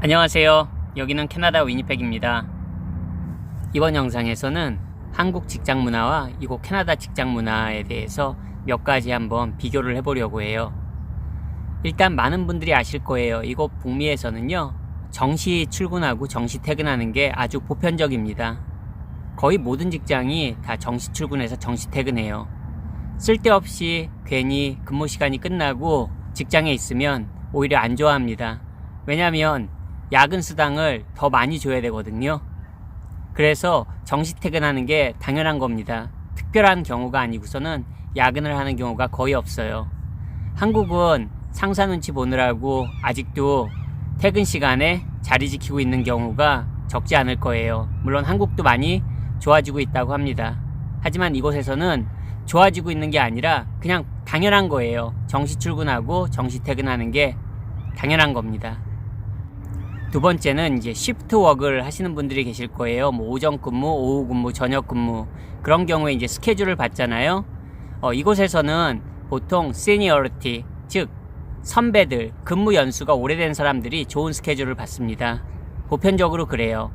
안녕하세요. 여기는 캐나다 위니펙입니다. 이번 영상에서는 한국 직장 문화와 이곳 캐나다 직장 문화에 대해서 몇 가지 한번 비교를 해보려고 해요. 일단 많은 분들이 아실 거예요. 이곳 북미에서는요, 정시 출근하고 정시 퇴근하는 게 아주 보편적입니다. 거의 모든 직장이 다 정시 출근해서 정시 퇴근해요. 쓸데없이 괜히 근무 시간이 끝나고 직장에 있으면 오히려 안 좋아합니다. 왜냐면 야근 수당을 더 많이 줘야 되거든요. 그래서 정시 퇴근하는 게 당연한 겁니다. 특별한 경우가 아니고서는 야근을 하는 경우가 거의 없어요. 한국은 상사 눈치 보느라고 아직도 퇴근 시간에 자리 지키고 있는 경우가 적지 않을 거예요. 물론 한국도 많이 좋아지고 있다고 합니다. 하지만 이곳에서는 좋아지고 있는 게 아니라 그냥 당연한 거예요. 정시 출근하고 정시 퇴근하는 게 당연한 겁니다. 두 번째는 이제 시프트 워크를 하시는 분들이 계실 거예요. 오전 근무, 오후 근무, 저녁 근무. 그런 경우에 이제 스케줄을 받잖아요. 이곳에서는 보통 시니어리티, 즉 선배들, 근무 연수가 오래된 사람들이 좋은 스케줄을 받습니다. 보편적으로 그래요.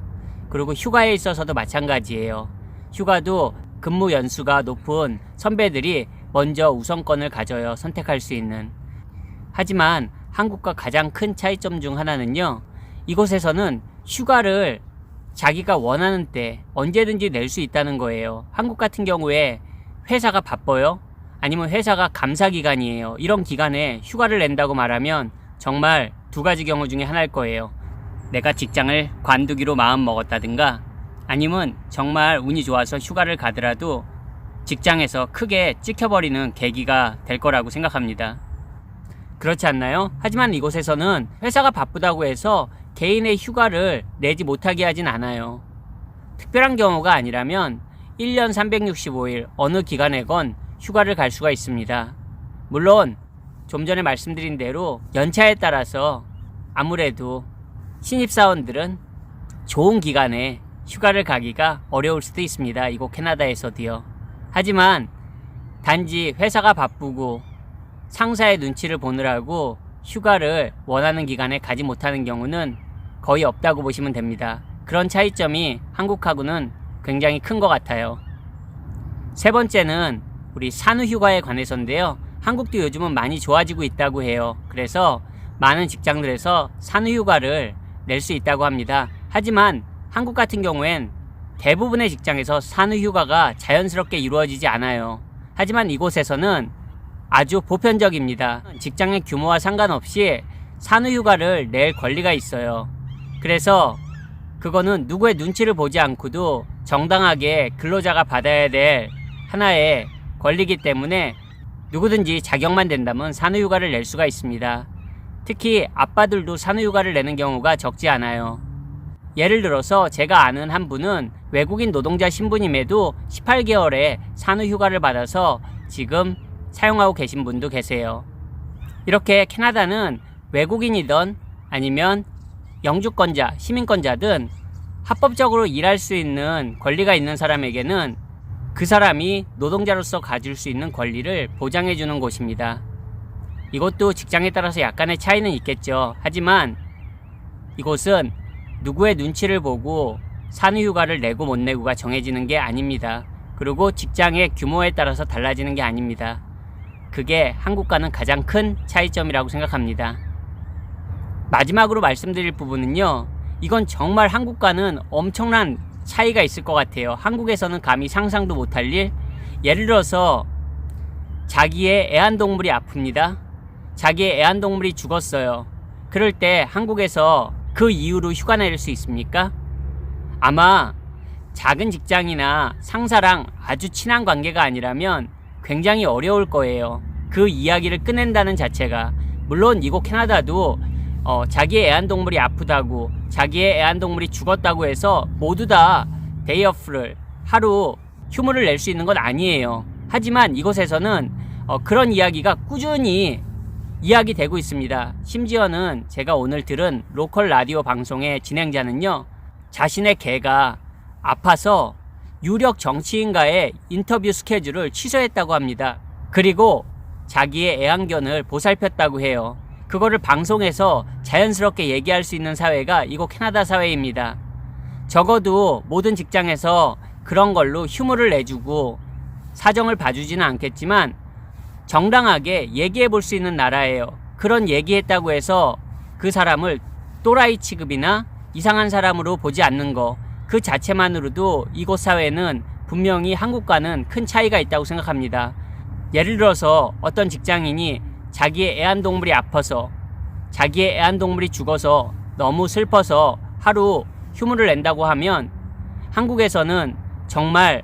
그리고 휴가에 있어서도 마찬가지예요. 휴가도 근무 연수가 높은 선배들이 먼저 우선권을 가져요. 선택할 수 있는. 하지만 한국과 가장 큰 차이점 중 하나는요, 이곳에서는 휴가를 자기가 원하는 때 언제든지 낼 수 있다는 거예요. 한국 같은 경우에 회사가 바빠요? 아니면 회사가 감사기간이에요. 이런 기간에 휴가를 낸다고 말하면 정말 두 가지 경우 중에 하나일 거예요. 내가 직장을 관두기로 마음 먹었다든가, 아니면 정말 운이 좋아서 휴가를 가더라도 직장에서 크게 찍혀버리는 계기가 될 거라고 생각합니다. 그렇지 않나요? 하지만 이곳에서는 회사가 바쁘다고 해서 개인의 휴가를 내지 못하게 하진 않아요. 특별한 경우가 아니라면 1년 365일 어느 기간에건 휴가를 갈 수가 있습니다. 물론 좀 전에 말씀드린 대로 연차에 따라서 아무래도 신입사원들은 좋은 기간에 휴가를 가기가 어려울 수도 있습니다. 이곳 캐나다에서도요. 하지만 단지 회사가 바쁘고 상사의 눈치를 보느라고 휴가를 원하는 기간에 가지 못하는 경우는 거의 없다고 보시면 됩니다. 그런 차이점이 한국하고는 굉장히 큰 것 같아요. 세 번째는 우리 산후휴가에 관해서인데요. 한국도 요즘은 많이 좋아지고 있다고 해요. 그래서 많은 직장들에서 산후휴가를 낼 수 있다고 합니다. 하지만 한국 같은 경우엔 대부분의 직장에서 산후휴가가 자연스럽게 이루어지지 않아요. 하지만 이곳에서는 아주 보편적입니다. 직장의 규모와 상관없이 산후휴가를 낼 권리가 있어요. 그래서 그거는 누구의 눈치를 보지 않고도 정당하게 근로자가 받아야 될 하나의 권리이기 때문에 누구든지 자격만 된다면 산후휴가를 낼 수가 있습니다. 특히 아빠들도 산후휴가를 내는 경우가 적지 않아요. 예를 들어서 제가 아는 한 분은 외국인 노동자 신분임에도 18개월의 산후휴가를 받아서 지금 사용하고 계신 분도 계세요. 이렇게 캐나다는 외국인이든 아니면 영주권자, 시민권자든 합법적으로 일할 수 있는 권리가 있는 사람에게는 그 사람이 노동자로서 가질 수 있는 권리를 보장해 주는 곳입니다. 이것도 직장에 따라서 약간의 차이는 있겠죠. 하지만 이곳은 누구의 눈치를 보고 산후휴가를 내고 못 내고가 정해지는 게 아닙니다. 그리고 직장의 규모에 따라서 달라지는 게 아닙니다. 그게 한국과는 가장 큰 차이점이라고 생각합니다. 마지막으로 말씀드릴 부분은요, 이건 정말 한국과는 엄청난 차이가 있을 것 같아요. 한국에서는 감히 상상도 못할 일, 예를 들어서 자기의 애완동물이 아픕니다. 자기의 애완동물이 죽었어요. 그럴 때 한국에서 그 이유로 휴가 낼 수 있습니까? 아마 작은 직장이나 상사랑 아주 친한 관계가 아니라면 굉장히 어려울 거예요. 그 이야기를 꺼낸다는 자체가. 물론 이곳 캐나다도 자기의 애완동물이 아프다고, 자기의 애완동물이 죽었다고 해서 모두 다 데이오프를, 하루 휴무를 낼 수 있는 건 아니에요. 하지만 이곳에서는 그런 이야기가 꾸준히 이야기되고 있습니다. 심지어는 제가 오늘 들은 로컬 라디오 방송의 진행자는요, 자신의 개가 아파서 유력 정치인과의 인터뷰 스케줄을 취소했다고 합니다. 그리고 자기의 애완견을 보살폈다고 해요. 그거를 방송에서 자연스럽게 얘기할 수 있는 사회가 이곳 캐나다 사회입니다. 적어도 모든 직장에서 그런 걸로 휴무를 내주고 사정을 봐주지는 않겠지만 정당하게 얘기해 볼 수 있는 나라예요. 그런 얘기했다고 해서 그 사람을 또라이 취급이나 이상한 사람으로 보지 않는 거, 그 자체만으로도 이곳 사회는 분명히 한국과는 큰 차이가 있다고 생각합니다. 예를 들어서 어떤 직장인이 자기의 애완동물이 아파서, 자기의 애완동물이 죽어서 너무 슬퍼서 하루 휴무를 낸다고 하면 한국에서는 정말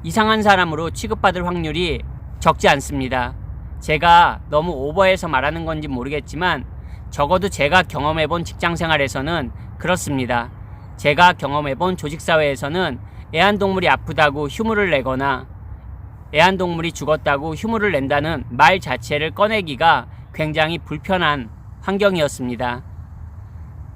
이상한 사람으로 취급받을 확률이 적지 않습니다. 제가 너무 오버해서 말하는 건지 모르겠지만 적어도 제가 경험해본 직장생활에서는 그렇습니다. 제가 경험해본 조직사회에서는 애완동물이 아프다고 휴무를 내거나 애완동물이 죽었다고 휴무를 낸다는 말 자체를 꺼내기가 굉장히 불편한 환경이었습니다.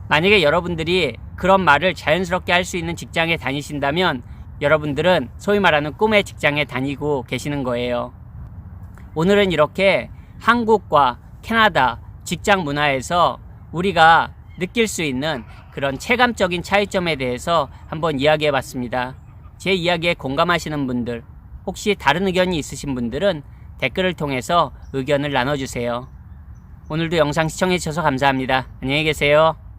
만약에 여러분들이 그런 말을 자연스럽게 할 수 있는 직장에 다니신다면 여러분들은 소위 말하는 꿈의 직장에 다니고 계시는 거예요. 오늘은 이렇게 한국과 캐나다 직장 문화에서 우리가 느낄 수 있는 그런 체감적인 차이점에 대해서 한번 이야기해 봤습니다. 제 이야기에 공감하시는 분들, 혹시 다른 의견이 있으신 분들은 댓글을 통해서 의견을 나눠주세요. 오늘도 영상 시청해 주셔서 감사합니다. 안녕히 계세요.